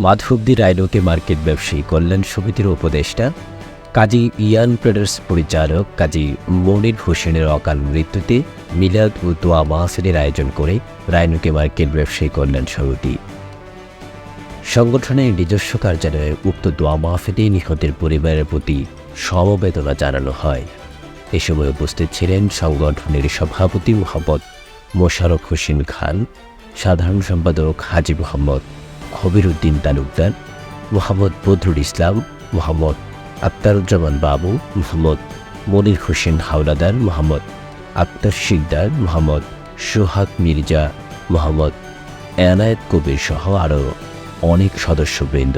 Madhabdi রাইনোকে market ব্যবসায়ী কল্যাণ সমিতির উপদেষ্টা কাজী ইয়ান ট্রেডার্স পরিচালক কাজী মনির হোসেনের অকাল মৃত্যুতে মিলাদ ও দোয়া মাহফিলের আয়োজন করে রাইনোকে মার্কেট ব্যবসায়ী কল্যাণ সমিতি। সংগঠনের নিজস্ব কার্যালয়ে উক্ত দোয়া মাহফিলে নিহতের পরিবারের প্রতি সমবেদনা জানানো হয়। এ সময় উপস্থিত ছিলেন সংগঠনের সভাপতি মোহাম্মদ মোশাররফ হোসেন খান, সাধারণ সম্পাদক হাজী মোহাম্মদ খবিরউদ্দিন তালুকদার, মোহাম্মদ বদরুল ইসলাম, মোহাম্মদ আখতারুজ্জামান বাবু, মোহাম্মদ মনির হোসেন হাওলাদার, মোহাম্মদ আক্তার শিকদার, মোহাম্মদ সোহাগ মির্জা, মোহাম্মদ এনায়েত কবির সহ আরও অনেক সদস্যবৃন্দ।